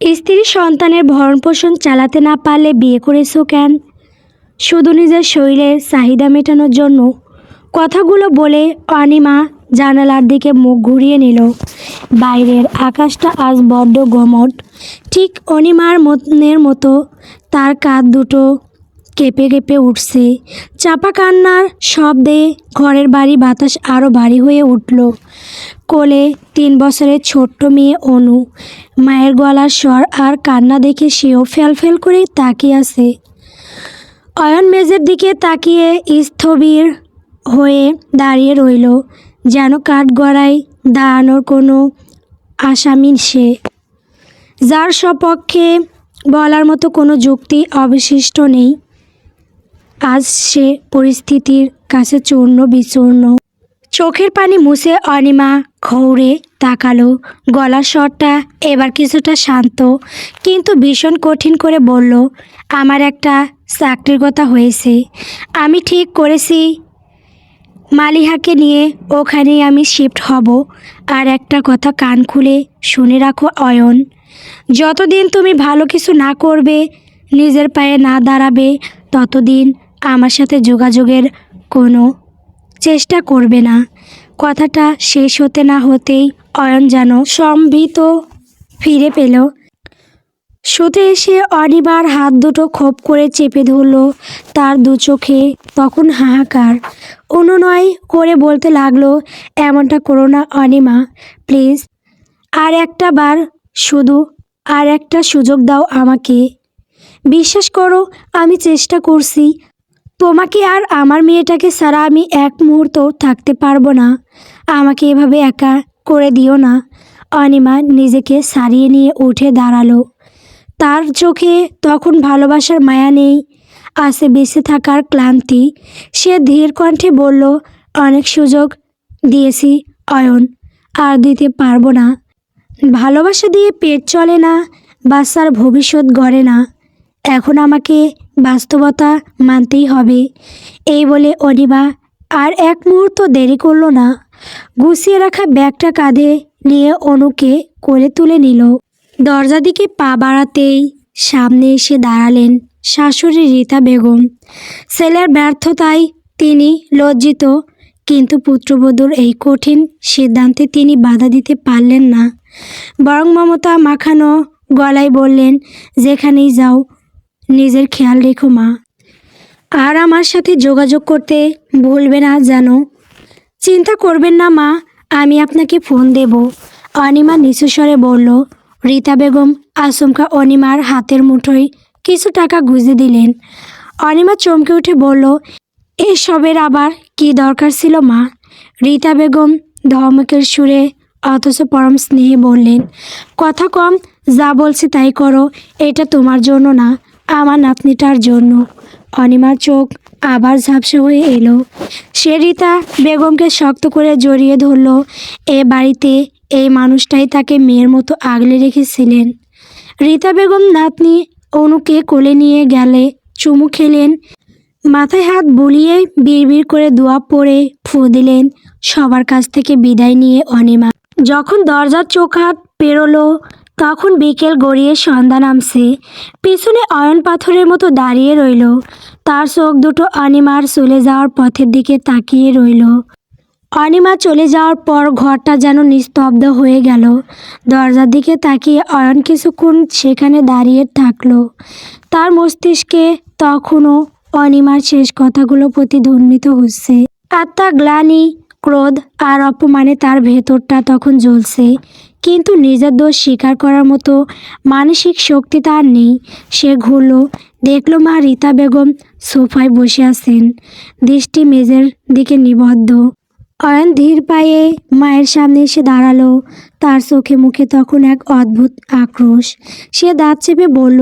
স্ত্রী সন্তানের ভরণপোষণ চালাতে না পারলে বিয়ে করেছো কেন? শুধু নিজের শরীরের চাহিদা মেটানোর জন্য? কথাগুলো বলে অনিমা জানালার দিকে মুখ ঘুরিয়ে নিল। বাইরের আকাশটা আজ বড্ড গমট। ঠিক অনিমার মনের মতো তার কাঁধ দুটো কেঁপে কেঁপে উঠছে। চাপা কান্নার শব্দে ঘরের বাড়ি বাতাস আরও ভারী হয়ে উঠল। কোলে 3 বছরের ছোট্ট মেয়ে অনু। মায়ের গলার স্বর আর কান্না দেখে সেও ফ্যাল করে তাকিয়ে আছে। অয়ন মেজের দিকে তাকিয়ে স্থবির হয়ে দাঁড়িয়ে রইল, যেন কাঠগড়ায় দাঁড়ানোর কোনো আসামি সে, যার সপক্ষে বলার মতো কোনো যুক্তি অবশিষ্ট নেই। আজ সে পরিস্থিতির কাছে চূর্ণ বিচূর্ণ। চোখের পানি মুছে অনিমা ঘৌরে তাকালো। গলার স্বরটা এবার কিছুটা শান্ত, কিন্তু ভীষণ কঠিন করে বলল, আমার একটা চাকরির কথা হয়েছে। আমি ঠিক করেছি মালিহাকে নিয়ে ওখানেই আমি শিফট হব। আর একটা কথা কান খুলে শুনে রাখো অয়ন, যতদিন তুমি ভালো কিছু না করবে, নিজের পায়ে না দাঁড়াবে, ততদিন আমার সাথে যোগাযোগের কোনো চেষ্টা করবে না। কথাটা শেষ হতে না হতেই অয়ন যেন সম্ভৃত ফিরে পেল। শুতে এসে অনিমার হাত দুটো খোপ করে চেপে ধরল। তার দু চোখে তখন হাহাকার। অনুনয় করে বলতে লাগলো, এমনটা করো না অনিমা, প্লিজ। আর একটা বার, শুধু আর একটা সুযোগ দাও আমাকে। বিশ্বাস করো, আমি চেষ্টা করছি। তোমাকে আর আমার মেয়েটাকে ছাড়া আমি এক মুহূর্ত থাকতে পারবো না। আমাকে এভাবে একা করে দিও না। অনিমা নিজেকে সারিয়ে নিয়ে উঠে দাঁড়ালো। তার চোখে তখন ভালোবাসার মায়া নেই, আছে বেঁচে থাকার ক্লান্তি। সে ধীর কণ্ঠে বলল, অনেক সুযোগ দিয়েছি অয়ন, আর দিতে পারবো না। ভালোবাসা দিয়ে পেট চলে না, বাচ্চার ভবিষ্যৎ গড়ে না। এখন আমাকে বাস্তবতা মানতেই হবে। এই বলে অনিমা আর এক মুহূর্ত দেরি করল না। গুছিয়ে রাখা ব্যাগটা কাঁধে নিয়ে অনুকে কোলে তুলে নিল। দরজার দিকে পা বাড়াতেই সামনে এসে দাঁড়ালেন শাশুড়ি রীতা বেগম। ছেলের ব্যর্থতায় তিনি লজ্জিত, কিন্তু পুত্রবধূর এই কঠিন সিদ্ধান্তে তিনি বাধা দিতে পারলেন না। বরং মমতা মাখানো গলায় বললেন, যেখানেই যাও নিজের খেয়াল রেখো মা। আর আমার সাথে যোগাযোগ করতে ভুলবে না যেন। চিন্তা করবেন না মা, আমি আপনাকে ফোন দেব। অনিমা নিচু স্বরে বলল। রীতা বেগম আচমকা অনিমার হাতের মুঠোয় কিছু টাকা গুঁজে দিলেন। অনিমা চমকে উঠে বলল, এসবের আবার কি দরকার ছিল মা? রীতা বেগম ধমকের সুরে অথচ পরম স্নেহে বললেন, কথা কম, যা বলছি তাই করো। এটা তোমার জন্য না, আমার নাতনিটার জন্য। অনিমার চোখ আবার ঝাপসা হয়ে এলো। সে রীতা বেগমকে শক্ত করে জড়িয়ে ধরল। এ বাড়িতে এই মানুষটাই তাকে মেয়ের মতো আগলে রেখেছিলেন। রীতা বেগম নাতনি অনুকে কোলে নিয়ে গেলে চুমু খেলেন, মাথায় হাত বুলিয়ে বিড়বিড় করে দোয়া পড়ে ফু দিলেন। সবার কাছ থেকে বিদায় নিয়ে অনিমা যখন দরজার চৌকাঠ পেরোলো, তখন বিকেল গড়িয়ে সন্ধ্যা নামছে। পিছনে অয়ন পাথরের মতো দাঁড়িয়ে রইল। তার চোখ দুটো অনিমার চলে যাওয়ার পথের দিকে তাকিয়ে রইল। অনিমা চলে যাওয়ার পর ঘরটা যেন নিস্তব্ধ হয়ে গেল। দরজার দিকে তাকিয়ে অয়ন কিছুক্ষণ সেখানে দাঁড়িয়ে থাকলো। তার মস্তিষ্কে তখনও অনিমার শেষ কথাগুলো প্রতিধ্বনিত হচ্ছে। আত্মা গ্লানি, ক্রোধ আর অপমানে তার ভেতরটা তখন জ্বলছে, কিন্তু নিজের দোষ স্বীকার করার মতো মানসিক শক্তি তার নেই। সে ঘুরল, দেখল মা রীতা বেগম সোফায় বসে আছেন, দৃষ্টি মেঝের দিকে নিবদ্ধ। অয়ন ধীর পায়ে মায়ের সামনে এসে দাঁড়ালো। তার চোখে মুখে তখন এক অদ্ভুত আক্রোশ। সে দাঁত চেপে বলল,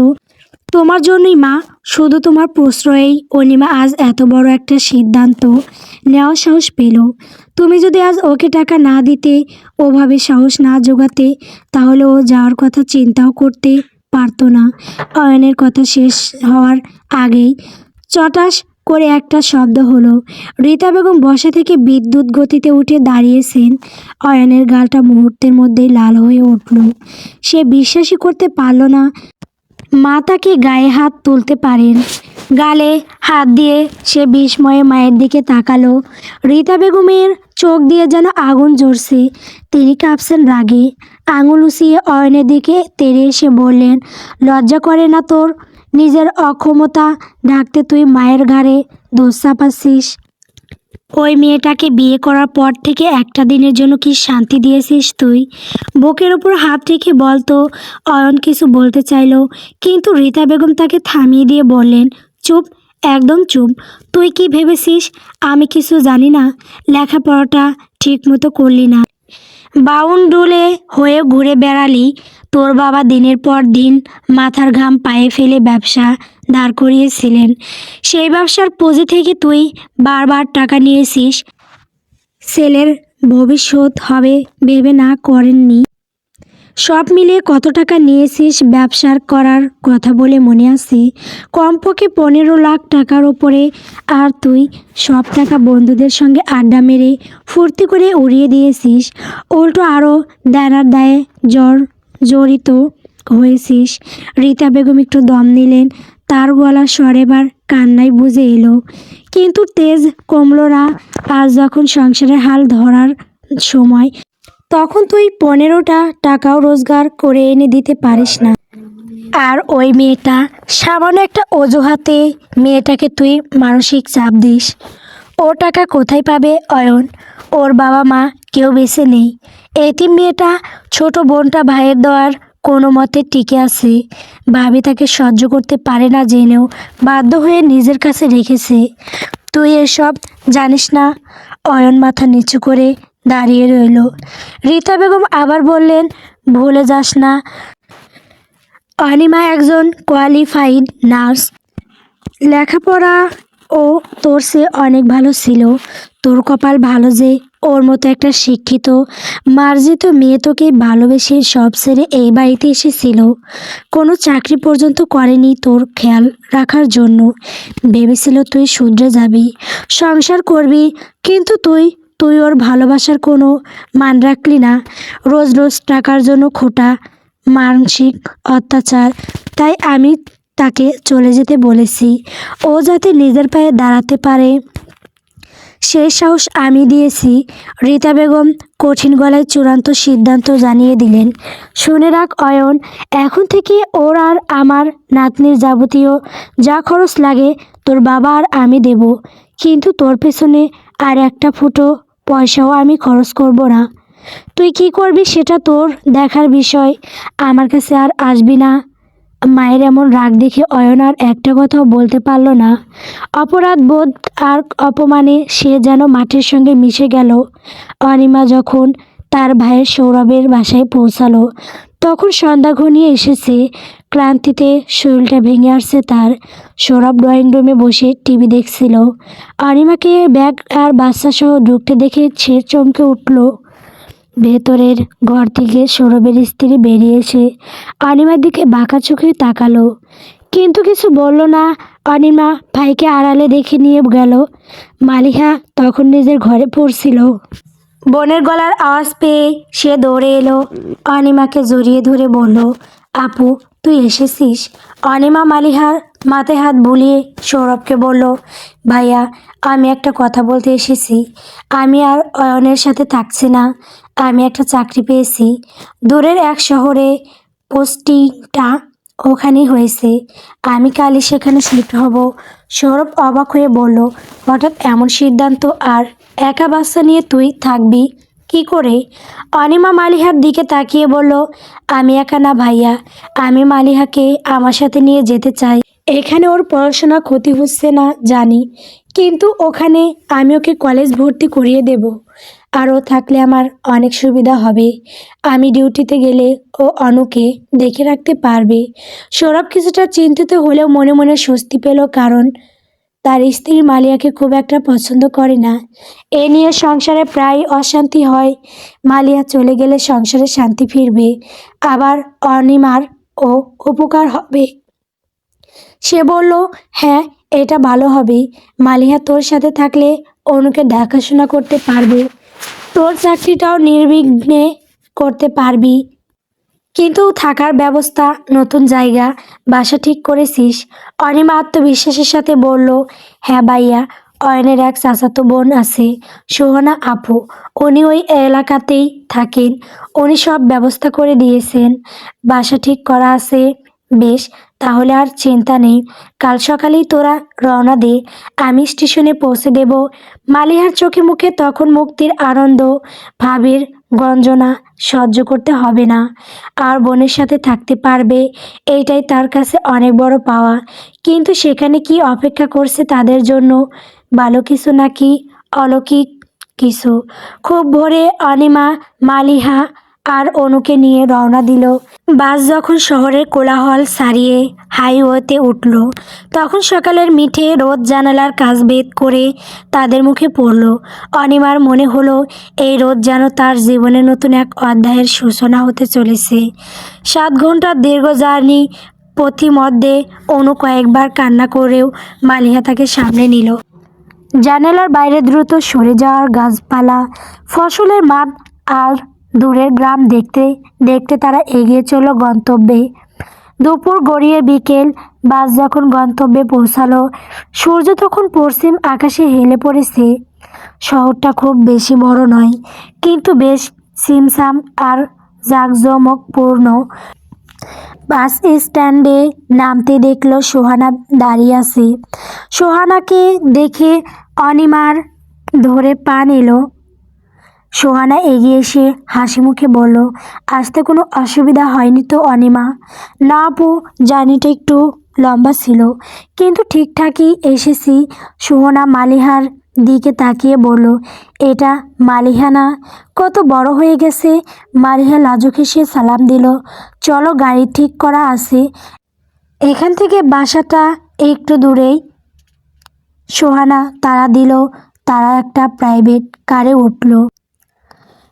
তোমার জন্যই মা, শুধু তোমার প্রশ্রয়েই অনিমা আজ এত বড় একটা সিদ্ধান্ত নেওয়ার সাহস পেল। তুমি যদি আজ ওকে টাকা না দিতে, ওভাবে সাহস না জোগাতে, তাহলে ও যাওয়ার কথা চিন্তাও করতে পারতো না। অয়নের কথা শেষ হওয়ার আগেই চটাস করে একটা শব্দ হলো। রীতা বেগম বসা থেকে বিদ্যুৎ গতিতে উঠে দাঁড়িয়েছেন। অয়নের গালটা মুহূর্তের মধ্যেই লাল হয়ে উঠল। সে বিশ্বাসই করতে পারল না মা তাকে গায়ে হাত তুলতে পারেন। গালে হাত দিয়ে সে বিস্ময়ে মায়ের দিকে তাকালো। রীতা বেগমের চোখ দিয়ে যেন আগুন জ্বলছে। তিনি কাঁপছেন রাগে। আঙুল উঁচিয়ে অয়নের দিকে তেড়ে এসে বললেন, লজ্জা করে না তোর? নিজের অক্ষমতা ঢাকতে তুই মায়ের ঘাড়ে দোষ চাপাচ্ছিস। ওই মেয়েটাকে বিয়ে করার পর থেকে একটা দিনের জন্য কি শান্তি দিয়েছিস তুই? বুকের ওপর হাত রেখে বলতো। অয়ন কিছু বলতে চাইল, কিন্তু রীতা বেগম তাকে থামিয়ে দিয়ে বললেন, চুপ, একদম চুপ। তুই কি ভেবেছিস আমি কিছু জানি না? লেখাপড়াটা ঠিক মতো করলি না, বাউন্ডুলে হয়ে ঘুরে বেড়ালি। তোর বাবা দিনের পর দিন মাথার ঘাম পায়ে ফেলে ব্যবসা দাঁড় করিয়েছিলেন। সেই ব্যবসার পুঁজি থেকে তুই বারবার টাকা নিয়েছিস। ছেলের ভবিষ্যৎ হবে ভেবে না করেননি। সব মিলিয়ে কত টাকা নিয়েছিস ব্যবসার করার কথা বলে মনে আছে? কমপক্ষে 15 লাখ টাকার ওপরে। আর তুই সব টাকা বন্ধুদের সঙ্গে আড্ডা মেরে ফুর্তি করে উড়িয়ে দিয়েছিস। উল্টো আরও দেনার দায়ে জড়িত হয়েছিস। রীতা বেগম একটু দম নিলেন। তার গলার স্বর এবার কান্নায় বুঝে এলো, কিন্তু তেজ কমল না। আজ যখন সংসারের হাল ধরার সময়, তখন তুই 15টা টাকাও রোজগার করে এনে দিতে পারিস না। আর ওই মেয়েটা সামান্য একটা অজুহাতে মেয়েটাকে তুই মানসিক চাপ দিস। ও টাকা কোথায় পাবে অয়ন? ওর বাবা মা কেউ বেঁচে নেই। এতিম মেয়েটা ছোট বোনটা ভাইয়ের দেওয়ার কোনো মতে টিকে আছে। ভাবি তাকে সহ্য করতে পারে না জেনেও বাধ্য হয়ে নিজের কাছে রেখেছে। তুই এসব জানিস না? অয়ন মাথা নিচু করে দাঁড়িয়ে রইল। রীতা বেগম আবার বললেন, ভুলে যাস না, অনিমা একজন কোয়ালিফাইড নার্স। লেখাপড়া ও তোর সে অনেক ভালো ছিল। তোর কপাল ভালো যে ওর মতো একটা শিক্ষিত মার্জিত মেয়ে তোকে ভালোবেসে সব ছেড়ে এই বাড়িতে এসেছিল। কোনো চাকরি পর্যন্ত করেনি তোর খেয়াল রাখার জন্য। ভেবেছিল তুই শুধরে যাবি, সংসার করবি, কিন্তু তুই ওর ভালোবাসার কোনো মান রাখলি না। রোজ রোজ টাকার জন্য খোটা মানসিক অত্যাচার। তাই আমি তাকে চলে যেতে বলেছি, ও যাতে নিজের পায়ে দাঁড়াতে পারে সেই সাহস আমি দিয়েছি। রীতা বেগম কঠিন গলায় চূড়ান্ত সিদ্ধান্ত জানিয়ে দিলেন, শুনে রাখ অয়ন, এখন থেকে ওর আর আমার নাতনির যাবতীয় যা খরচ লাগে তোর বাবা আর আমি দেব, কিন্তু তোর পেছনে আর একটা ফুটো পয়সাও আমি খরচ করব না। তুই কি করবি সেটা তোর দেখার বিষয়। আমার কাছে আর আসবি না। মায়ের এমন রাগ দেখে অয়ন আর একটা কথাও বলতে পারল না। অপরাধ বোধ আর অপমানে সে যেন মাটির সঙ্গে মিশে গেল। অনিমা যখন তার ভাইয়ের সৌরভের বাসায় পৌঁছালো, তখন সন্ধ্যা ঘনিয়ে এসেছে। ক্লান্তিতে শরীরটা ভেঙে আসছে তার। সৌরভ ড্রয়িং রুমে বসে টিভি দেখছিল। অনিমাকে ব্যাগ আর বাচ্চা সহ ঢুকতে দেখে সে চমকে উঠল। ভেতরের ঘর থেকে সৌরভের স্ত্রী বেরিয়ে এসে অনিমার দিকে বাঁকা চোখে তাকালো, কিন্তু কিছু বলল না। অনিমা ভাইকে আড়ালে দেখে নিয়ে গেল। মালিহা তখন নিজের ঘরে পড়ছিল। বোনের গলার আওয়াজ পেয়ে সে দৌড়ে এলো। অনিমাকে জড়িয়ে ধরে বলল, আপু তুই এসেছিস? অনিমা মালিহার মাথায় হাত বুলিয়ে সৌরভকে বলল, ভাইয়া আমি একটা কথা বলতে এসেছি। আমি আর অয়নের সাথে থাকছি না। আমি একটা চাকরি পেয়েছি দূরের এক শহরে। পোস্টিংটা ওখানেই হয়েছে। আমি কালই সেখানে শিফট হব। সৌরভ অবাক হয়ে বলল, হঠাৎ এমন সিদ্ধান্ত? আর একা বাচ্চা নিয়ে তুই থাকবি কি করে? অনিমা মালিহার দিকে তাকিয়ে বলল, আমি একা না ভাইয়া, আমি মালিহাকে আমার সাথে নিয়ে যেতে চাই। এখানে ওর পড়াশোনা ক্ষতি হচ্ছে না জানি, কিন্তু ওখানে আমি ওকে কলেজ ভর্তি করিয়ে দেব। আর ও থাকলে আমার অনেক সুবিধা হবে। আমি ডিউটিতে গেলে ও অনুকে দেখে রাখতে পারবে। সৌরভ কিছুটা চিন্তিত হলেও মনে মনে স্বস্তি পেল, কারণ তার স্ত্রী মালিয়াকে খুব একটা পছন্দ করে না। এ নিয়ে সংসারে প্রায় অশান্তি হয়। মালিয়া চলে গেলে সংসারে শান্তি ফিরবে, আবার অনিমার ও উপকার হবে। সে বলল, হ্যাঁ এটা ভালো হবে। মালিহা তোর সাথে থাকলে অনুকে দেখাশোনা করতে পারবে, তোর চাকরিটাও নির্বিঘ্নে করতে পারবি। কিন্তু থাকার ব্যবস্থা, নতুন জায়গা, বাসা ঠিক করেছিস? অনিমা আত্মবিশ্বাসের সাথে বলল, হ্যাঁ ভাইয়া, অয়নের এক চাচাতো বোন আছে, সোহানা আপু, উনি ওই এলাকাতেই থাকেন, উনি সব ব্যবস্থা করে দিয়েছেন, বাসা ঠিক করা আছে। বেশ, তাহলে আর চিন্তা নেই, কাল সকালেই তোরা রওনা দে, আমি স্টেশনে পৌঁছে দেব। মালিহার চোখে মুখে তখন মুক্তির আনন্দ, ভাবির গঞ্জনা সহ্য করতে হবে না, আর বোনের সাথে থাকতে পারবে, এইটাই তার কাছে অনেক বড় পাওয়া। কিন্তু সেখানে কি অপেক্ষা করছে তাদের জন্য, ভালো কিছু নাকি অলৌকিক কিছু? খুব ভোরে অনিমা, মালিহা আর অনুকে নিয়ে রওনা দিল। বাস যখন শহরের কোলাহল ছাড়িয়ে হাইওয়েতে উঠল, তখন সকালের মিঠে রোদ জানালার কাচ ভেদ করে তাদের মুখে পড়ল। অনিমার মনে হলো এই রোদ যেন তার জীবনের নতুন এক অধ্যায়ের সূচনা হতে চলেছে। 7 ঘন্টার দীর্ঘ জার্নি, পথিমধ্যে অনু কয়েকবার কান্না করেও মালিহা তাকে সামনে নিল। জানালার বাইরে দ্রুত সরে যাওয়ার গাছপালা, ফসলের মাঠ আর দূরের গ্রাম দেখতে দেখতে তারা এগিয়ে চলল গন্তব্যে। দুপুর গড়িয়ে বিকেল, বাস যখন গন্তব্যে পৌঁছালো, সূর্য তখন পশ্চিম আকাশে হেলে পড়েছে। শহরটা খুব বেশি বড় নয়, কিন্তু বেশ ছিমছাম আর জাঁকজমকপূর্ণ। বাস স্ট্যান্ডে নামতে দেখলো সোহানা দাঁড়িয়ে আছে। সোহানাকে দেখে অনিমার ধরে পা নিল। সোহানা এগিয়ে এসে হাসি মুখে বলল, আসতে কোনো অসুবিধা হয়নি তো অনিমা? না আপু, জার্নিটা একটু লম্বা ছিল, কিন্তু ঠিকঠাকই এসেছি। সোহানা মালিহার দিকে তাকিয়ে বলল, এটা মালিহা না? কত বড় হয়ে গেছে। মালিহা লাজুক হেসে সালাম দিল, চলো, গাড়ি ঠিক করা আছে, এখান থেকে বাসাটা একটু দূরেই। সোহানা তাড়া দিল। তারা একটা প্রাইভেট কারে উঠল।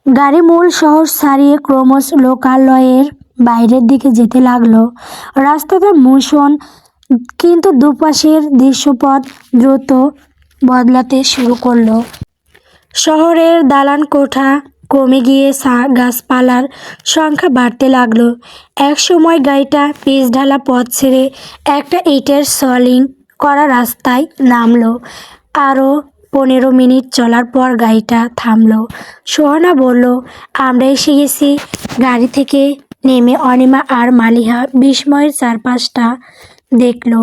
গাড়ি মূল শহর ছাড়িয়ে ক্রমশ লোকালয়ের বাইরের দিকে যেতে লাগলো। রাস্তাটা মূসন, কিন্তু দুপাশের দৃশ্যপট দ্রুত বদলাতে শুরু করলো। শহরের দালান কোঠা কমে গিয়ে গাছপালার সংখ্যা বাড়তে লাগলো। এক সময় গাড়িটা পিচঢালা পথ ছেড়ে একটা ইটের সলিং করা রাস্তায় নামলো। আরও 15 মিনিট চলার পর গাড়িটা থামলো। সোহানা বলল, আমরা এসে গেছি। গাড়ি থেকে নেমে অনিমা আর মালিহা বিস্ময়ের চারপাশটা দেখলো।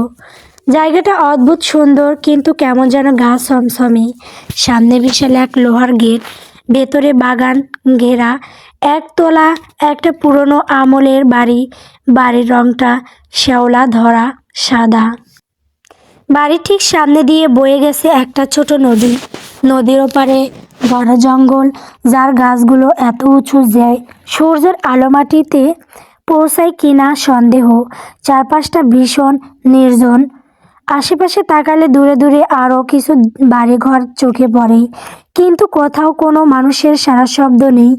জায়গাটা অদ্ভুত সুন্দর, কিন্তু কেমন যেন গা ছমছমে। সামনে বিশাল এক লোহার গেট, ভেতরে বাগান ঘেরা একতলা একটা পুরনো আমলের বাড়ি। বাড়ির রংটা শ্যাওলা ধরা সাদা। বাড়ির ঠিক সামনে দিয়ে বয়ে গেছে একটা ছোট নদী। নদীর ওপারে ঘন জঙ্গল, যার গাছগুলো এত উঁচু যে সূর্যের আলো মাটিতে পৌঁছায় কিনা সন্দেহ। চারপাশটা ভীষণ নির্জন। আশেপাশে তাকালে দূরে দূরে আরও কিছু বাড়িঘর চোখে পড়ে, কিন্তু কোথাও কোনো মানুষের সারা শব্দ নেই।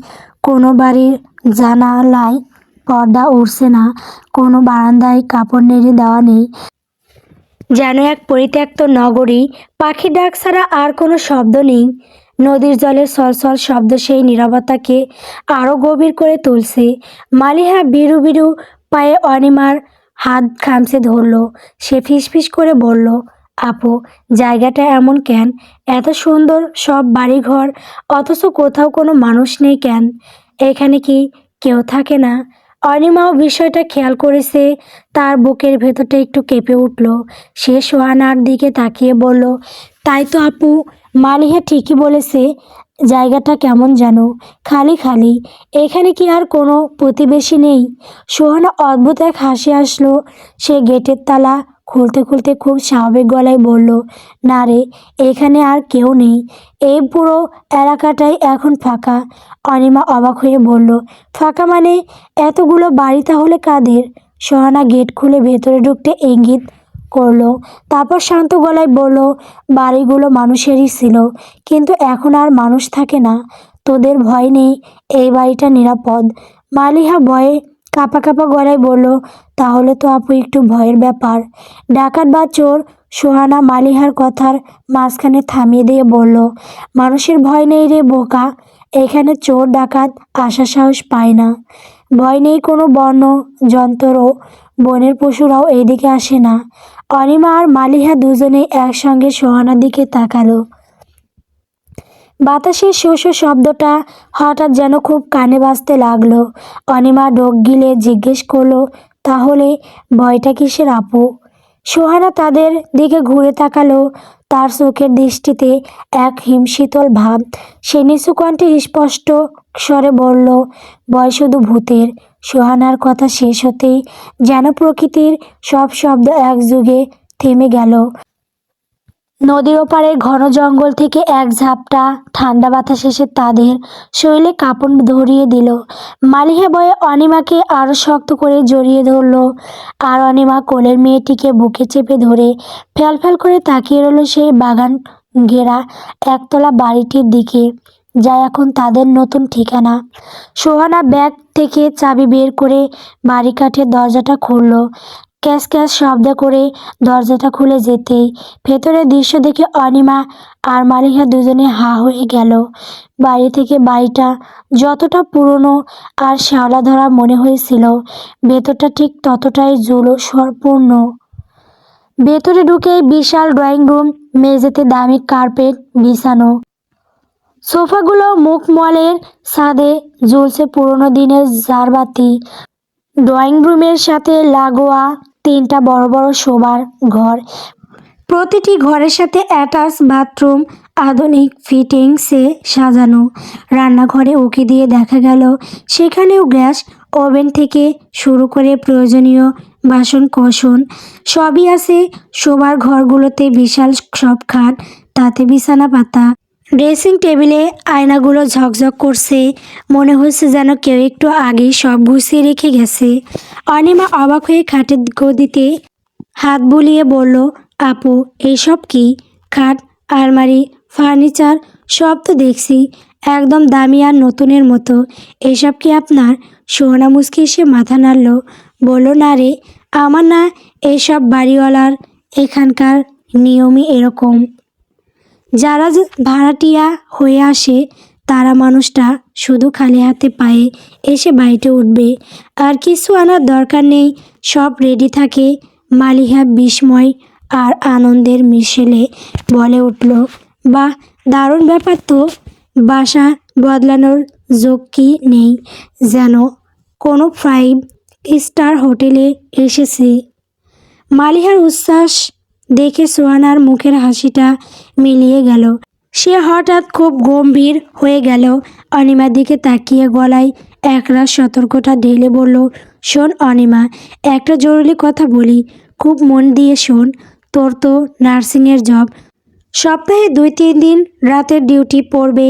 কোনো বাড়ির জানালায় পর্দা উড়ছে না, কোনো বারান্দায় কাপড় নেড়ে দেওয়া নেই। যেন এক পরিত্যক্ত নগরী। পাখির ডাক ছাড়া আর কোনো শব্দ নেই। নদীর জলের সলসল শব্দ সেই নীরবতাকে আরও গভীর করে তুলছে। মালিহা বিরু বিরু পায়ে অনিমার হাত খামচে ধরল। সে ফিসফিস করে বলল, আপু, জায়গাটা এমন কেন? এত সুন্দর সব বাড়িঘর, অথচ কোথাও কোনো মানুষ নেই কেন? এখানে কি কেউ থাকে না? অনিমাও বিষয়টা খেয়াল করেছে। তার বুকের ভেতরটা একটু কেঁপে উঠল। সে সোহানার দিকে তাকিয়ে বলল, তাই তো আপু, মালিহা ঠিকই বলেছে, জায়গাটা কেমন যেন খালি খালি। এখানে কি আর কোনো প্রতিবেশী নেই? সোহানা অদ্ভুত এক হাসি আসলো। সে গেটের তালা খুলতে খুলতে খুব স্বাভাবিক গলায় বলল, না রে, এখানে আর কেউ নেই, এই পুরো এলাকাটাই এখন ফাঁকা। অনিমা অবাক হয়ে বলল, ফাঁকা মানে? এতগুলো বাড়ি তাহলে কাদের? সোহানা গেট খুলে ভেতরে ঢুকতে ইঙ্গিত করলো, তারপর শান্ত গলায় বলল, বাড়িগুলো মানুষেরই ছিল, কিন্তু এখন আর মানুষ থাকে না। তোদের ভয় নেই, এই বাড়িটা নিরাপদ। মালিহা ভয়ে কাঁপা কাঁপা গলায় বলল, তাহলে তো আপু একটু ভয়ের ব্যাপার। ডাকাত বা চোর? সোহানা মালিহার কথার মাঝখানে থামিয়ে দিয়ে বলল, মানুষের ভয় নেই রে বোকা, এখানে চোর ডাকাত আসার সাহস পায় না। ভয় নেই কোনো বন্য জন্তুরও, বনের পশুরাও এদিকে আসে না। অনিমা আর মালিহা দুজনেই একসঙ্গে সোহানার দিকে তাকালো। বাতাসের শো শো শব্দটা হঠাৎ যেন খুব কানে বাজতে লাগলো। অনিমা ঢোক গিলে জিজ্ঞেস করলো, তাহলে ভয়টা কিসের আপু? সোহানা তাদের দিকে ঘুরে তাকালো। তার চোখের দৃষ্টিতে এক হিমশীতল ভাব। সে নিচু কণ্ঠে স্পষ্ট স্বরে বলল, ভয় শুধু ভূতের। সোহানার কথা শেষ হতেই যেন প্রকৃতির সব শব্দ একযোগে থেমে গেল। নদীর ওপারে ঘন জঙ্গল থেকে এক ঝাপটা ঠান্ডা বাতাস এসে তাদের শরীরে কাঁপন ধরিয়ে দিল। মালিহা ভয়ে অনিমাকে আরো শক্ত করে জড়িয়ে ধরল, আর অনিমা কোলের মেয়েটিকে বুকে চেপে ধরে ফ্যাল ফ্যাল করে তাকিয়ে রইল সেই বাগান ঘেরা একতলা বাড়িটির দিকে, যা এখন তাদের নতুন ঠিকানা। সোহানা ব্যাগ থেকে চাবি বের করে বাড়ি কাঠের দরজাটা খুলল। ক্যাশ ক্যাশ শব্দ করে দরজাটা খুলে যেতেই ভেতরের দৃশ্য দেখে অনিমা আর মালিহা দুজনে হা হয়ে গেল। বাইরে থেকে বাড়িটা যতটা পুরনো আর শ্যাওলা ধরা মনে হয়েছিল, ভেতরটা ঠিক ততটাই জৌলুসপূর্ণ। ভেতরে ঢুকেই বিশাল ড্রয়িং রুম, মেঝেতে দামি কার্পেট বিছানো, সোফাগুলো মুখমলের, ছাদে ঝুলছে পুরোনো দিনের ঝাড়বাতি। ড্রয়িং রুমের সাথে লাগোয়া তিনটা বড় বড় শোবার ঘর, প্রতিটি ঘরের সাথে অ্যাটাচ বাথরুম, আধুনিক ফিটিংসে সাজানো। রান্নাঘরে উঁকি দিয়ে দেখা গেল সেখানেও গ্যাস ওভেন থেকে শুরু করে প্রয়োজনীয় বাসন কোসন সবই আছে। শোবার ঘরগুলোতে বিশাল সব খাট, তাতে বিছানা পাতা, ড্রেসিং টেবিলে আয়নাগুলো ঝকঝক করছে, মনে হচ্ছে যেন কেউ একটু আগেই সব গুছিয়ে রেখে গেছে। অনিমা অবাক হয়ে খাটের গদিতে হাত বুলিয়ে বলল, আপু এইসব কি? খাট, আলমারি, ফার্নিচার সব তো দেখছি একদম দামি আর নতুনের মতো। এসব কি আপনার? সোহানা মুচকি এসে মাথা নাড়ল, বলল, না রে, আমার না, এইসব বাড়িওয়ালার এখানকার নিয়মই এরকম। যারা ভাড়াটিয়া হয়ে আসে তারা মানুষটা শুধু খালি হাতে পায়ে এসে বাড়িতে উঠবে, আর কিছু আনার দরকার নেই, সব রেডি থাকে। মালিহা বিস্ময় আর আনন্দের মিশেলে বলে উঠল, বাহ, দারুণ ব্যাপার তো। বাসা বদলানোর ঝক্কি নেই, যেন কোনো 5 স্টার হোটেলে এসেছে। মালিহার উচ্ছ্বাস দেখে সোহানার মুখের হাসিটা মিলিয়ে গেল। সে হঠাৎ খুব গম্ভীর হয়ে গেল। অনিমার দিকে তাকিয়ে গলায় একরাশ সতর্কতা ঢেলে বলল, শোন অনিমা, একটা জরুরি কথা বলি, খুব মন দিয়ে শোন। তোর তো নার্সিংয়ের জব, সপ্তাহে 2-3 দিন রাতের ডিউটি পড়বে।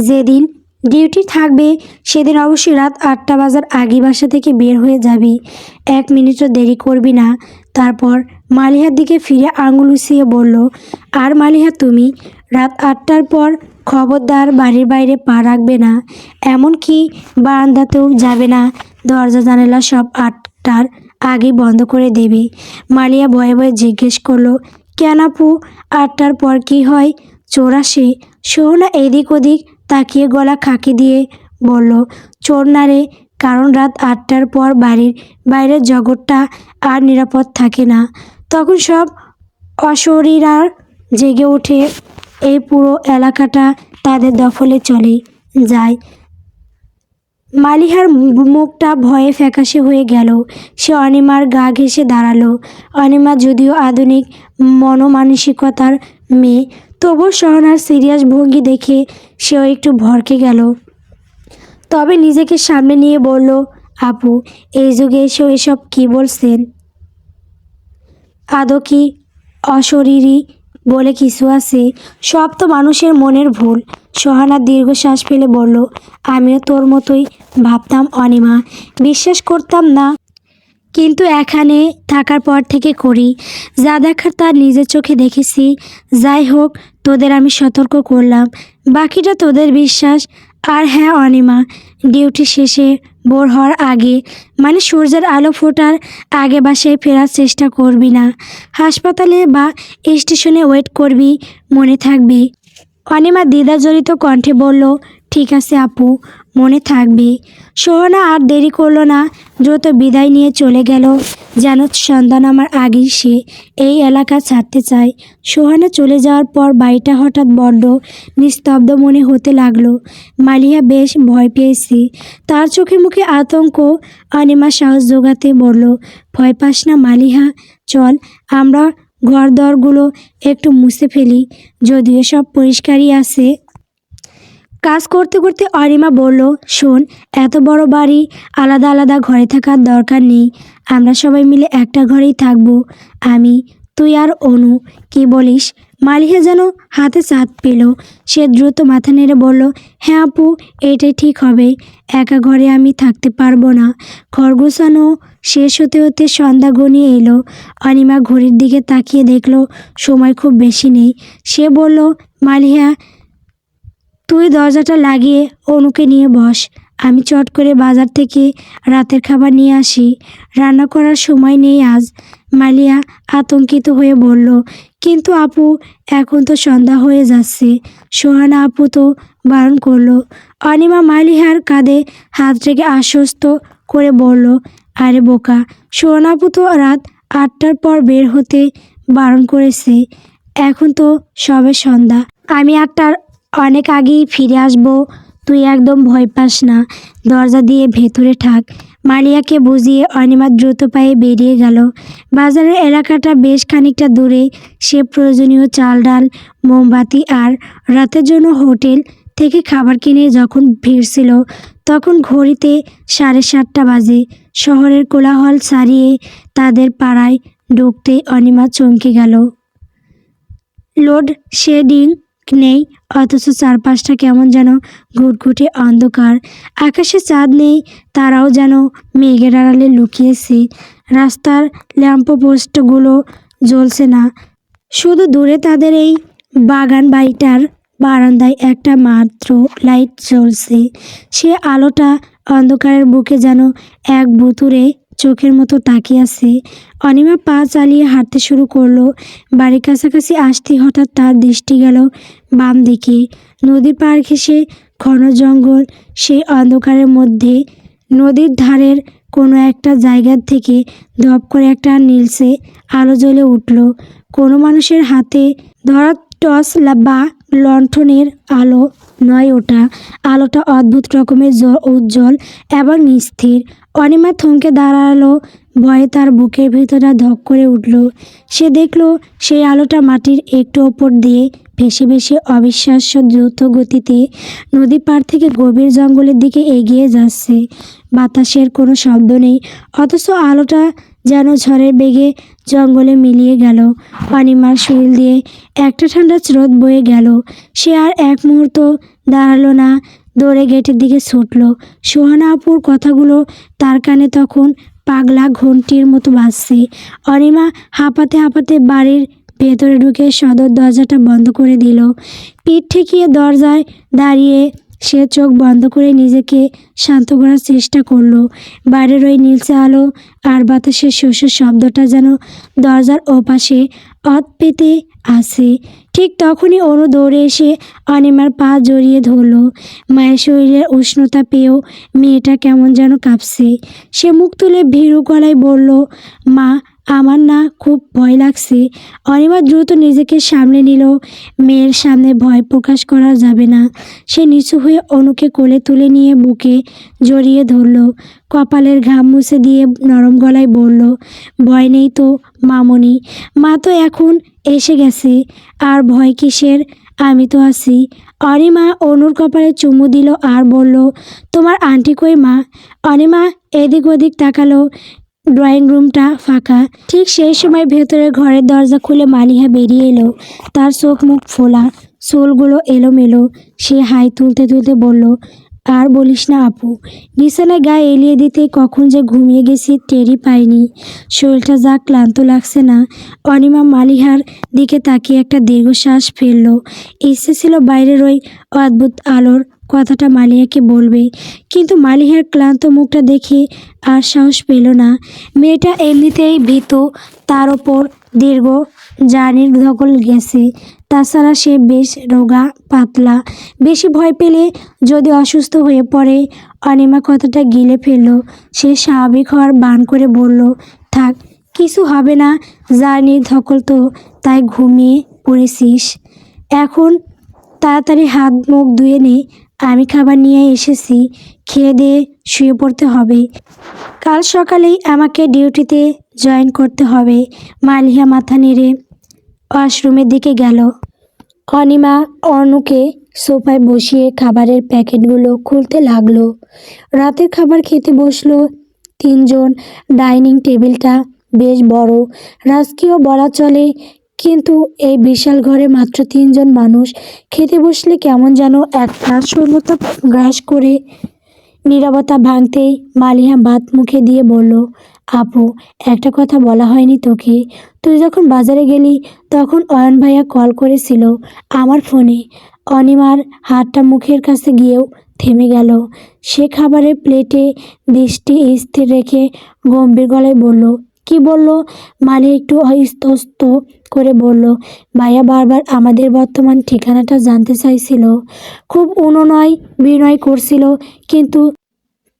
যেদিন ডিউটি থাকবে সেদিন অবশ্যই রাত 8টা বাজার আগে বাসা থেকে বের হয়ে যাবি, 1 মিনিটও দেরি করবি না। তারপর মালিহার দিকে ফিরে আঙুল উঁচিয়ে বলল, আর মালিহা তুমি রাত 8টার পর খবরদার বাড়ির বাইরে পা রাখবে না, এমনকি বারান্দাতেও যাবে না। দরজা জানালা সব 8টার আগে বন্ধ করে দেবে। মালিয়া ভয়ে ভয়ে জিজ্ঞেস করলো, কেন আপু, 8টার পর কি হয়? চোর আসে? সোহনা এদিক ওদিক তাকিয়ে গলা খাকি দিয়ে বলল, চোর না রে, কারণ রাত 8টার পর বাড়ির বাইরের জগৎটা আর নিরাপদ থাকে না। তখন সব অশরীররা জেগে ওঠে, এই পুরো এলাকাটা তাদের দখলে চলে যায়। মালিহার মুখটা ভয়ে ফ্যাকাশে হয়ে গেল। সে অনিমার গা ঘেঁষে দাঁড়ালো। অনিমা যদিও আধুনিক মনমানসিকতার মেয়ে, তবুও সোহানার সিরিয়াস ভঙ্গি দেখে সেও একটু ভড়কে গেল। তবে নিজেকে সামনে নিয়ে বলল, আপু, এই যুগে এসেও এসব কী বলছেন? আদৌ কি অশরীরী বলে কিছু আছে? সব তো মানুষের মনের ভুল। সোহানা দীর্ঘশ্বাস ফেলে বলল, আমিও তোর মতোই ভাবতাম অনিমা, বিশ্বাস করতাম না, কিন্তু এখানে থাকার পর থেকে করি। যা দেখার তা নিজের চোখে দেখেছি। যাই হোক, তোদের আমি সতর্ক করলাম, বাকিটা তোদের বিশ্বাস আর হ্যাঁ অনিমা, ডিউটি শেষে ভোর হওয়ার আগে, মানে সূর্যের আলো ফোটার আগে বাসায় ফেরার চেষ্টা করবি না। হাসপাতালে বা স্টেশনে ওয়েট করবি, মনে থাকবে। অনিমা দ্বিধাজড়িত কণ্ঠে বলল, ঠিক আছে আপু, মনে থাকবে। সোহানা আর দেরি করলো না, দ্রুত বিদায় নিয়ে চলে গেল। যেন সন্ধ্যা নামার আগেই সে এই এলাকা ছাড়তে চায়। সোহানা চলে যাওয়ার পর বাড়িটা হঠাৎ বড্ড নিস্তব্ধ মনে হতে লাগলো। মালিহা বেশ ভয় পেয়েছে, তার চোখে মুখে আতঙ্ক। অনিমা সাহস জোগাতে বলল, ভয় পাস না মালিহা, চল আমরা ঘরদরগুলো একটু মুছে ফেলি, যদিও সব পরিষ্কারই আছে। কাজ করতে করতে অনিমা বলল, শোন, এত বড় বাড়ি, আলাদা আলাদা ঘরে থাকার দরকার নেই। আমরা সবাই মিলে একটা ঘরেই থাকবো, আমি, তুই আর অনু। কি বলিস? মালিহা যেন হাতে চাঁদ পেল। সে দ্রুত মাথা নেড়ে বলল, হ্যাঁ আপু, এটাই ঠিক হবে। একা ঘরে আমি থাকতে পারবো না। ঘর গোছানো শেষ হতে হতে সন্ধ্যা ঘনিয়ে এলো। অনিমা ঘড়ির দিকে তাকিয়ে দেখলো সময় খুব বেশি নেই। সে বলল, মালিহা, তুই দরজাটা লাগিয়ে অনুকে নিয়ে বস, আমি চট করে বাজার থেকে রাতের খাবার নিয়ে আসি। রান্না করার সময় নেই আজ। মালিয়া আতঙ্কিত হয়ে বলল, কিন্তু আপু, এখন তো সন্ধ্যা হয়ে যাচ্ছে। সোহানা আপু তো বারণ করলো। অনিমা মালিহার কাঁধে হাত রেখে আশ্বস্ত করে বলল, আরে বোকা, সোহানা আপু তো রাত 8টার পর বের হতে বারণ করেছে। এখন তো সবে সন্ধ্যা, আমি 8টার অনেক আগেই ফিরে আসবো। তুই একদম ভয় পাস না, দরজা দিয়ে ভেতরে থাক। মালিয়াকে বুঝিয়ে অনিমা দ্রুত পায়ে বেরিয়ে গেল। বাজারের এলাকাটা বেশ খানিকটা দূরে। সে প্রয়োজনীয় চাল ডাল, মোমবাতি আর রাতের জন্য হোটেল থেকে খাবার কিনে যখন ফিরছিল, তখন ঘড়িতে 7:30 বাজে। শহরের কোলাহল ছাড়িয়ে তাদের পাড়ায় ঢুকতেই অনিমা চমকে গেল। লোড শেডিং নেই, অথচ চারপাশটা কেমন যেন ঘুটঘুটে অন্ধকার। আকাশে চাঁদ নেই, তারাও যেন মেঘের আড়ালে লুকিয়েছে। রাস্তার ল্যাম্পপোস্টগুলো জ্বলছে না, শুধু দূরে তাদের এই বাগান বাড়িটার বারান্দায় একটা মাত্র লাইট জ্বলছে। সে আলোটা অন্ধকারের বুকে যেন এক ভুতুড়ে চোখের মতো তাকিয়ে আছে। অনিমা পা চালিয়ে হাঁটতে শুরু করলো। বাড়ির কাছাকাছি আসতেই হঠাৎ তার দৃষ্টি গেল বাম দিকে। নদীর পাড় ঘেঁষে ঘন জঙ্গল। সেই অন্ধকারের মধ্যে নদীর ধারের কোনো একটা জায়গার থেকে ধপ করে একটা নীলসে আলো জ্বলে উঠল। কোনো মানুষের হাতে ধরা টর্চ বা লণ্ঠনের আলো নয় ওটা। আলোটা অদ্ভুত রকমের উজ্জ্বল এবং স্থির। অনিমা থমকে দাঁড়ালো, ভয়ে তার বুকের ভেতরটা ধক করে উঠল। সে দেখল সেই আলোটা মাটির একটু ওপর দিয়ে ভেসে ভেসে অবিশ্বাস্য দ্রুত গতিতে নদী পাড় থেকে গভীর জঙ্গলের দিকে এগিয়ে যাচ্ছে। বাতাসের কোনো শব্দ নেই, অথচ আলোটা যেন ঝড়ের বেগে জঙ্গলে মিলিয়ে গেল। অনিমার শরীর দিয়ে একটা ঠান্ডা স্রোত বয়ে গেল। সে আর এক মুহূর্ত দাঁড়ালো না, দৌড়ে গেটের দিকে ছুটল। সোহানা আপুর কথাগুলো তার কানে তখন পাগলা ঘন্টির মতো বাজছে। অনিমা হাঁপাতে হাঁপাতে বাড়ির ভেতরে ঢুকে সদর দরজাটা বন্ধ করে দিল। পিঠ ঠেকিয়ে দরজায় দাঁড়িয়ে সে চোখ বন্ধ করে নিজেকে শান্ত করার চেষ্টা করলো। বাইরের ওই নীলচে আলো আর বাতাসের শস্যের শব্দটা যেন দরজার ওপাশে অত পেতে আছে। ঠিক তখনই অনু দৌড়ে এসে অনিমার পা জড়িয়ে ধরলো। মায়ের শরীরের উষ্ণতা পেয়েও মেয়েটা কেমন যেন কাঁপছে। সে মুখ তুলে ভীরু গলায় বলল, মা, আমার না খুব ভয় লাগছে। অনিমা দ্রুত নিজেকে সামলে নিল। মেয়ের সামনে ভয় প্রকাশ করা যাবে না। সে নিচু হয়ে অনুকে কোলে তুলে নিয়ে বুকে জড়িয়ে ধরল। কপালের ঘাম মুছে দিয়ে নরম গলায় বলল, ভয় নেই তো মামনি, মা তো এখন এসে গেছে, আর ভয় কিসের, আমি তো আছি। অনিমা অনুর কপালে চুমু দিল আর বলল, তোমার আন্টি কই মা? অনিমা এদিক ওদিক তাকালো। ড্রয়িং রুমটা ফাঁকা। ঠিক সেই সময় ভেতরে ঘরের দরজা খুলে মালিহা বেরিয়ে এলো। তার চোখ মুখ ফোলা, চুলগুলো এলোমেলো। সে হাই তুলতে তুলতে বলল, আর বলিস না আপু, বিছানায় গায়ে এলিয়ে দিতে কখন যে ঘুমিয়ে গেছি টেরই পাইনি। শরীরটা যা ক্লান্ত লাগছে না। অনিমা মালিহার দিকে তাকিয়ে একটা দীর্ঘশ্বাস ফেললো। ইচ্ছে ছিল বাইরের ওই অদ্ভুত আলোর কথাটা মালিহাকে বলবে, কিন্তু মালিহার ক্লান্ত মুখটা দেখে আর সাহস পেল না। মেয়েটা এমনিতেই ভীতু, তার ওপর দীর্ঘ জার্নির ধকল গেছে। তাছাড়া সে বেশ রোগা পাতলা, বেশি ভয় পেলে যদি অসুস্থ হয়ে পড়ে। অনিমা কথাটা গিলে ফেলল। সে স্বাভাবিক হওয়ার ভান করে বলল, থাক, কিছু হবে না, জার্নির ধকল তো, তাই ঘুমিয়ে পড়েছিস। এখন তাড়াতাড়ি হাত মুখ ধুয়ে নে, আমি খাবার নিয়ে এসেছি, খেয়ে দিয়ে শুয়ে পড়তে হবে। কাল সকালেই আমাকে ডিউটিতে জয়েন করতে হবে। মালিহা মাথা নেড়ে ওয়াশরুমের দিকে গেল। অনিমা অনুকে সোফায় বসিয়ে খাবারের প্যাকেটগুলো খুলতে লাগলো। রাতের খাবার খেতে বসলো তিনজন। ডাইনিং টেবিলটা বেশ বড়, রাজকীয় বলা চলে, কিন্তু এই বিশাল ঘরে মাত্র তিনজন মানুষ। খেতে বসলে কেমন যেন একটা শূন্যতা গ্রাস করে। নীরবতা ভাঙতেই মালিহা ভাত মুখে দিয়ে বলল, আপু, একটা কথা বলা হয়নি তোকে। তুই যখন বাজারে গেলি তখন অয়ন ভাইয়া কল করেছিল আমার ফোনে। অনিমার হাতটা মুখের কাছে গিয়েও থেমে গেল। সে খাবারের প্লেটে দৃষ্টি স্থির রেখে গম্ভীর গলায় বলল, কি বলল? মালিহা একটু অস্বস্ত করে বলল, ভাইয়া বারবার আমাদের বর্তমান ঠিকানাটা জানতে চাইছিল। খুব অনুনয় বিনয় করছিল, কিন্তু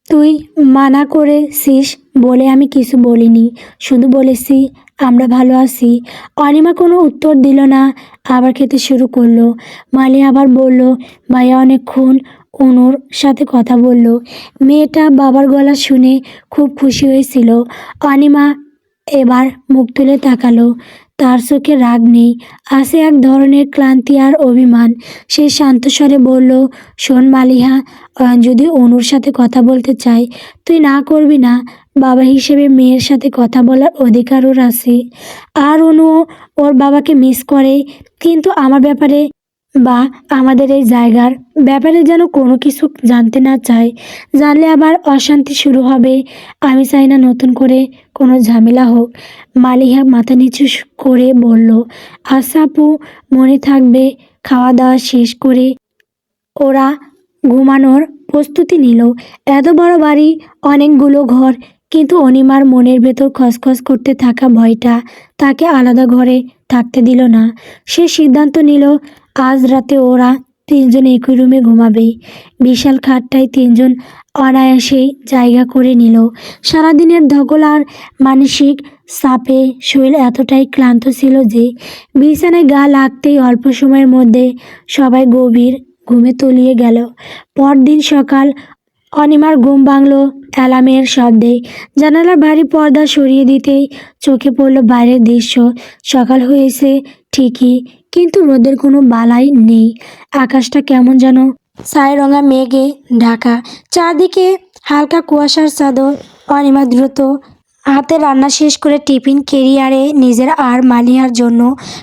তুই মানা করেছিস বলে আমি কিছু বলিনি, শুধু বলেছি আমরা ভালো আছি। অনিমা কোনো উত্তর দিল না, আবার খেতে শুরু করলো। মালি আবার বলল, ভাইয়া অনেকক্ষণ অনুর সাথে কথা বলল। মেয়েটা বাবার গলা শুনে খুব খুশি হয়েছিল। অনিমা এবার মুখ তুলে তাকালো। তার চোখে রাগ নেই, আছে এক ধরনের ক্লান্তি আর অভিমান। সে শান্ত স্বরে বলল, শোন মালিহা, অয়ন যদি অনুর সাথে কথা বলতে চায়, তুই না করবি না। বাবা হিসেবে মেয়ের সাথে কথা বলার অধিকার ওর আছে। আর অনুও ওর বাবাকে মিস করে, কিন্তু আমার ব্যাপারে বা আমাদের এই জায়গার ব্যাপারে যেন কোনো কিছু জানতে না চায়। জানলে আবার অশান্তি শুরু হবে। আমি চাই না নতুন করে কোনো ঝামেলা হোক। মালিহা মাথা নিচু করে বলল, আচ্ছা আপু, মনে থাকবে। খাওয়া দাওয়া শেষ করে ওরা ঘুমানোর প্রস্তুতি নিল। এত বড় বাড়ি, অনেকগুলো ঘর, কিন্তু অনিমার মনের ভেতর খসখস করতে থাকা ভয়টা তাকে আলাদা ঘরে থাকতে দিল না। সে সিদ্ধান্ত নিল, আজ রাতে ওরা তিনজন একই রুমে ঘুমাবে। বিশাল খাটটায় তিনজন অনায়াসেই জায়গা করে নিল। সারাদিনের ধকল আর মানসিক চাপে শরীর এতটাই ক্লান্ত ছিল যে বিছানায় গা লাগতেই অল্প সময়ের মধ্যে সবাই গভীর ঘুমে তলিয়ে গেল। পরদিন সকাল, অনিমার ঘুম ভাঙল অ্যালার্মের শব্দে। জানালার ভারী পর্দা সরিয়ে দিতেই চোখে পড়ল বাইরের দৃশ্য। সকাল হয়েছে ঠিকই, কিন্তু রোদের কোনো বালাই নেই। আকাশটা কেমন যেন ছাই রঙা মেঘে ঢাকা, চারদিকে হালকা কুয়াশার চাদর। অনিমা দ্রুত হাতে রান্না শেষ করে টিফিন ক্যারিয়ারে নিজের আর মালিহার জন্য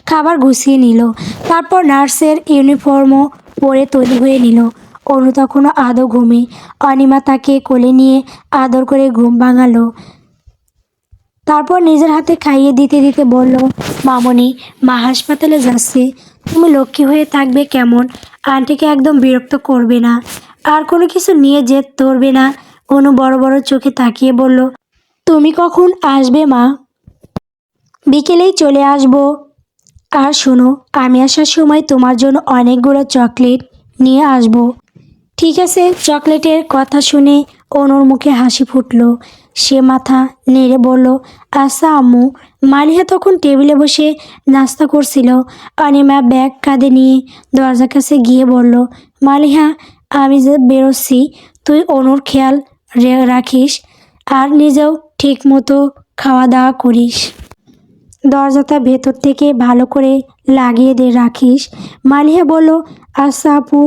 খাবার গুছিয়ে নিল। তারপর নার্সের ইউনিফর্মও পরে তৈরি হয়ে নিল। অনু তখনও আদৌ ঘুমে। অনিমা তাকে কোলে নিয়ে আদর করে ঘুম ভাঙালো। তারপর নিজের হাতে খাইয়ে দিতে দিতে বলল, মামনি, মা হাসপাতালে যাচ্ছে, তুমি লক্ষ্মী হয়ে থাকবে কেমন? আন্টিকে একদম বিরক্ত করবে না, আর কোনো কিছু নিয়ে জেদ ধরবে না। অনু বড় বড় চোখে তাকিয়ে বলল, তুমি কখন আসবে মা? বিকেলেই চলে আসবো। আর শোনো, আমি আসার সময় তোমার জন্য অনেকগুলো চকলেট নিয়ে আসবো। ঠিক আছে। চকলেটের কথা শুনে অনুর মুখে হাসি ফুটল। সে মাথা নেড়ে বলল, আচ্ছা আম্মু। মালিহা তখন টেবিলে বসে নাস্তা করছিল। অনিমা ব্যাগ কাঁধে নিয়ে দরজার কাছে গিয়ে বলল, মালিহা, আমি যে বেরোচ্ছি, তুই অনুর খেয়াল রাখিস আর নিজেও ঠিক মতো খাওয়া দাওয়া করিস। দরজাটা ভেতর থেকে ভালো করে লাগিয়ে রাখিস। মালিহা বলল, আচ্ছা আপু,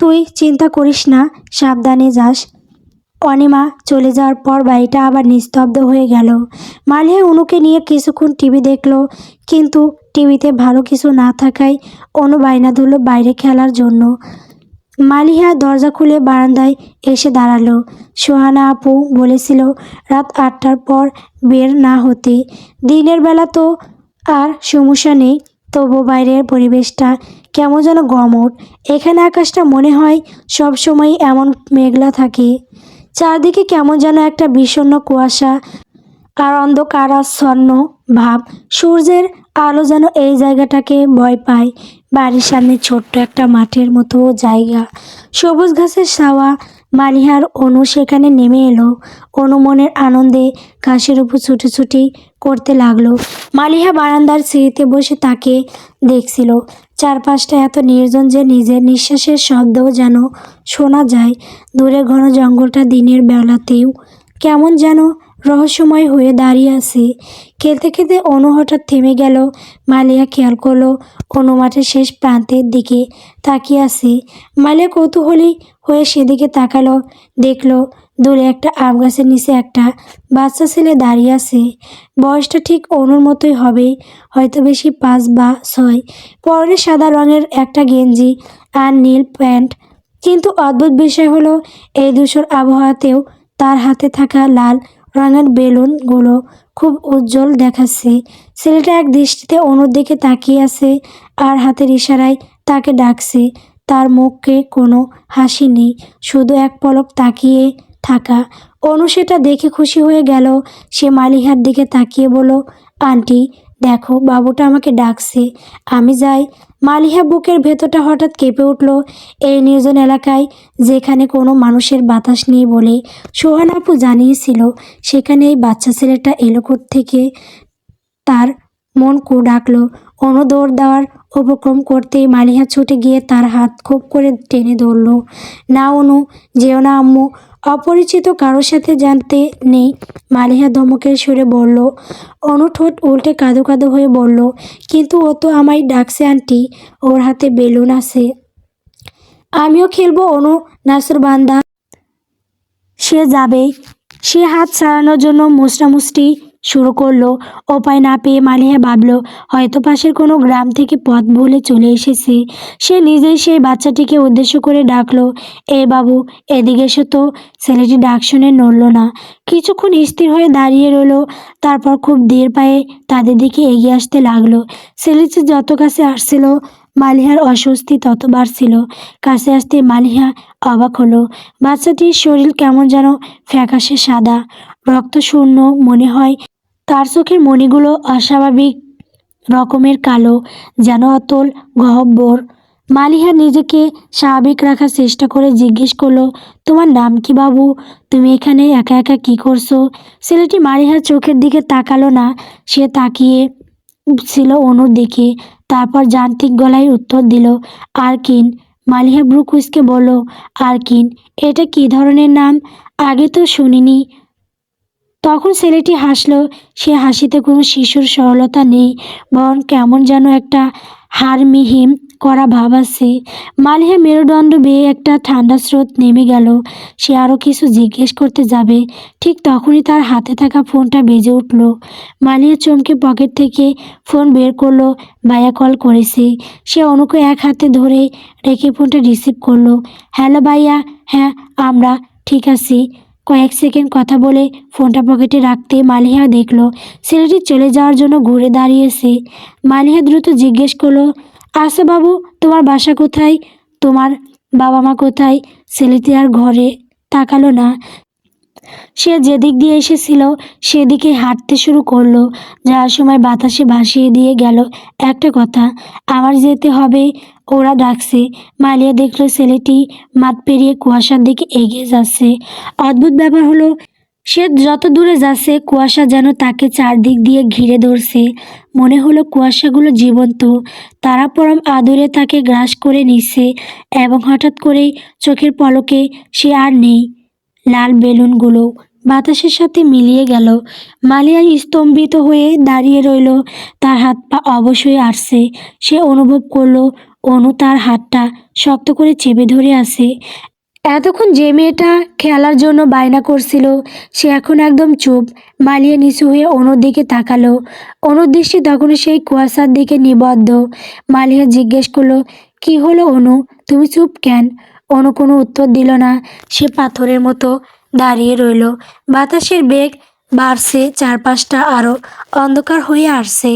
তুই চিন্তা করিস না, সাবধানে যাস। অনিমা চলে যাওয়ার পর বাড়িটা আবার নিস্তব্ধ হয়ে গেল। মালিহা অনুকে নিয়ে কিছুক্ষণ টিভি দেখলো, কিন্তু টিভিতে ভালো কিছু না থাকায় অনু বায়না ধরল বাইরে খেলার জন্য। মালিহা দরজা খুলে বারান্দায় এসে দাঁড়ালো। সোহানা আপু বলেছিল রাত 8টার পর বের না হতে। দিনের বেলা তো আর সমস্যা নেই, তবু বাইরের পরিবেশটা কেমন যেন গমট। এখানে আকাশটা মনে হয় সব সময় এমন মেঘলা থাকে। চারদিকে কেমন যেন একটা বিষণ্ণ কুয়াশা আর অন্ধকারাচ্ছন্ন ভাব। সূর্যের আলো যেন এই জায়গাটাকে ভয় পায়। বাড়ির সামনে ছোট্ট একটা মাঠের মতো জায়গা, সবুজ ঘাসের ছাওয়া। মালিহার অনু সেখানে নেমে এলো। অনু মনের আনন্দে ঘাসের উপর ছুটোছুটি করতে লাগলো। মালিহা বারান্দার সিঁড়িতে বসে তাকে দেখছিল। চারপাশটা এত নির্জন যে নিজের নিঃশ্বাসের শব্দও যেন শোনা যায়। দূরে ঘন জঙ্গলটা দিনের বেলাতেও কেমন যেন রহস্যময় হয়ে দাঁড়িয়ে আছে। খেলতে খেলতে অনু হঠাৎ থেমে গেল। মালিয়া খেয়াল করলো অনু মাঠের শেষ প্রান্তের দিকে তাকিয়ে আছে। মালিয়া কৌতূহলী হয়ে সেদিকে তাকালো। দেখলো দূরে একটা আম গাছের নিচে একটা বাচ্চা ছেলে দাঁড়িয়ে আছে। বয়সটা ঠিক অনুর মতোই হবে, হয়তো বেশি 5 বা 6। পরনে সাদা রঙের একটা গেঞ্জি আর নীল প্যান্ট। কিন্তু অদ্ভুত বিষয় হলো এই ধূসর আবহাওয়াতেও তার হাতে থাকা লাল রঙের বেলুনগুলো খুব উজ্জ্বল দেখাচ্ছে। ছেলেটা এক দৃষ্টিতে অনুর দিকে তাকিয়ে আছে আর হাতের ইশারায় তাকে ডাকছে। তার মুখে কোনো হাসি নেই, শুধু এক পলক তাকিয়ে থাকা। অনু সেটা দেখে খুশি হয়ে গেল। সে মালিহার দিকে তাকিয়ে বলল, আন্টি দেখো, বাবুটা আমাকে ডাকছে, আমি যাই। মালিহা বুকের ভেতরটা হঠাৎ কেঁপে উঠল। এই নির্জন এলাকায়, যেখানে কোনো মানুষের বাতাস নেই বলে সোহান আপু জানিয়েছিল, সেখানে এই বাচ্চা ছেলেটা এলো থেকে। তার মন ডাকলো। অনু দৌড় দেওয়ার উপক্রম করতেই মালিহা ছুটে গিয়ে তার হাত খুব করে টেনে ধরল। না অনু, যেও না আম্মু, অপরিচিত কারোর সাথে জানতে নেই। মালিহা ধমকের সুরে বলল। অনু ঠোঁট উল্টে কাঁদো কাঁদো হয়ে বলল, কিন্তু ও তো আমায় ডাকছে আন্টি, ওর হাতে বেলুন আছে। আমিও খেলবো। অনু নাসরবান্দা, সে যাবেই। সে হাত ছাড়ানোর জন্য মুষ্টামুষ্টি শুরু করলো। উপায় না পেয়ে মালিহা ভাবলো হয়তো পাশের কোনো গ্রাম থেকে পথ ভুলে চলে এসেছে। সে নিজেই সেই বাচ্চাটিকে উদ্দেশ্য করে ডাকলো, এ বাবু, এদিকে এসো তো। ছেলেটি ডাক শুনে নড়ল না, কিছুক্ষণ স্থির হয়ে দাঁড়িয়ে রইল। তারপর খুব ধীর পায়ে তাদের দিকে এগিয়ে আসতে লাগলো। ছেলেটি যত কাছে আসছিল মালিহার অস্বস্তি তত বাড়ছিল। কাছে আসতে মালিহা অবাক হলো। বাচ্চাটির শরীর কেমন যেন ফ্যাকাশে সাদা, রক্তশূন্য মনে হয়। তার চোখের মণিগুলো অস্বাভাবিক রকমের কালো, যেন অতল গহ্বর। মালিহা নিজেকে স্বাভাবিক রাখার চেষ্টা করে জিজ্ঞেস করলো, তোমার নাম কি বাবু? তুমি এখানে একা একা কি করছো? ছেলেটি মালিহার চোখের দিকে তাকালো না, সে তাকিয়ে ছিল অনুর দিকে। তারপর যান্ত্রিক গলায় উত্তর দিল, আরকিন। মালিহা ব্রু কুঁচকে বলল, আরকিন? এটা কি ধরনের নাম? আগে তো শুনিনি। তখন ছেলেটি হাসলো। সে হাসিতে কোনো শিশুর সরলতা নেই, বরং কেমন যেন একটা হাড়মিহিম করা ভাব আছে। মালিহা মেরুদণ্ড বেয়ে একটা ঠান্ডা স্রোত নেমে গেল। সে আরও কিছু জিজ্ঞেস করতে যাবে, ঠিক তখনই তার হাতে থাকা ফোনটা বেজে উঠল। মালিহা চমকে পকেট থেকে ফোন বের করলো। ভাইয়া কল করেছে। সে অনুকে এক হাতে ধরে রেখে ফোনটা রিসিভ করলো। হ্যালো ভাইয়া। হ্যাঁ, আমরা ঠিক আছি। কয়েক সেকেন্ড কথা বলে ফোনটা পকেটে রাখতে মালিহা দেখলো ছেলেটি চলে যাওয়ার জন্য ঘুরে দাঁড়িয়েছে। মালিহা দ্রুত জিজ্ঞেস করলো, আচ্ছা বাবু, তোমার বাসা কোথায়? তোমার বাবা মা কোথায়? ছেলেটি আর ঘরে তাকালো না। সে যেদিক দিয়ে এসেছিল সেদিকে হাঁটতে শুরু করলো। যাওয়ার সময় বাতাসে ভাসিয়ে দিয়ে গেল একটা কথা, আমার যেতে হবে, ওরা ডাকছে। মালিয়া দেখলো ছেলেটি মাঠ পেরিয়ে কুয়াশার দিকে এগিয়ে যাচ্ছে। অদ্ভুত ব্যাপার হলো, সে যত দূরে যাচ্ছে কুয়াশা যেন তাকে চারদিক দিয়ে ঘিরে ধরছে। মনে হলো কুয়াশাগুলো জীবন্ত, তারা পরম আদরে তাকে গ্রাস করে নিচ্ছে। এবং হঠাৎ করেই চোখের পলকে সে আর নেই। লাল বেলুনগুলো বাতাসের সাথে মিলিয়ে গেল। মালিয়া স্তম্ভিত হয়ে দাঁড়িয়ে রইল। তার হাত পা অবশ হয়ে আসছে। সে অনুভব করলো অনু তার হাতটা শক্ত করে চেপে ধরে আছে। এতক্ষণ যে মেয়েটা খেলার জন্য বায়না করছিল সে এখন একদম চুপ। মালিয়া নিচু হয়ে অনুর দিকে তাকালো। অনুর দৃষ্টি তখনও সেই কুয়াশার দিকে নিবদ্ধ। মালিয়া জিজ্ঞেস করলো, কি হলো অনু, তুমি চুপ কেন? অনু কোনো উত্তর দিল না। সে পাথরের মতো দাঁড়িয়ে রইল। বাতাসের বেগ বাড়ছে, চারপাশটা আরো অন্ধকার হয়ে আসছে।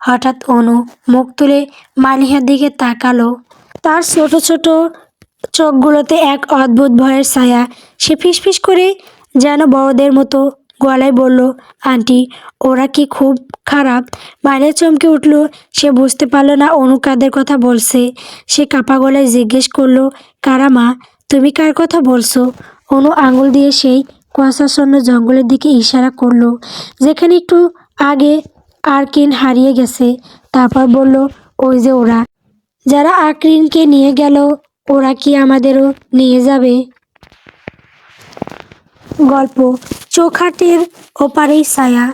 হঠাৎ অনু মুখ তুলে মালিহার দিকে তাকালো। তার ছোট ছোট চোখগুলোতে এক অদ্ভুত ভয়ের ছায়া। সে ফিসফিস করে যেন বড়দের মতো গলায় বলল, আন্টি, ওরা কি খুব খারাপ? মালিহা চমকে উঠল। সে বুঝতে পারল না অনু কাদের কথা বলছে। সে কাপা গলায় জিজ্ঞেস করলো, কারা মা? তুমি কার কথা বলছো? অনু আঙুল দিয়ে সেই কুয়াশাচ্ছন্ন জঙ্গলের দিকে ইশারা করলো, যেখানে একটু আগে আরকিন হারিয়ে গেছে। তারপর বলল, ওই যে ওরা, যারা আরকিনকে নিয়ে গেল, ওরা কি আমাদেরও নিয়ে যাবে? গল্প চোখাটের ওপারেই ছায়া।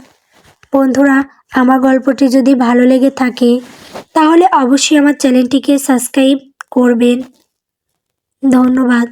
বন্ধুরা, আমার গল্পটি যদি ভালো লেগে থাকে তাহলে অবশ্যই আমার চ্যানেলটিকে সাবস্ক্রাইব করবেন। ধন্যবাদ।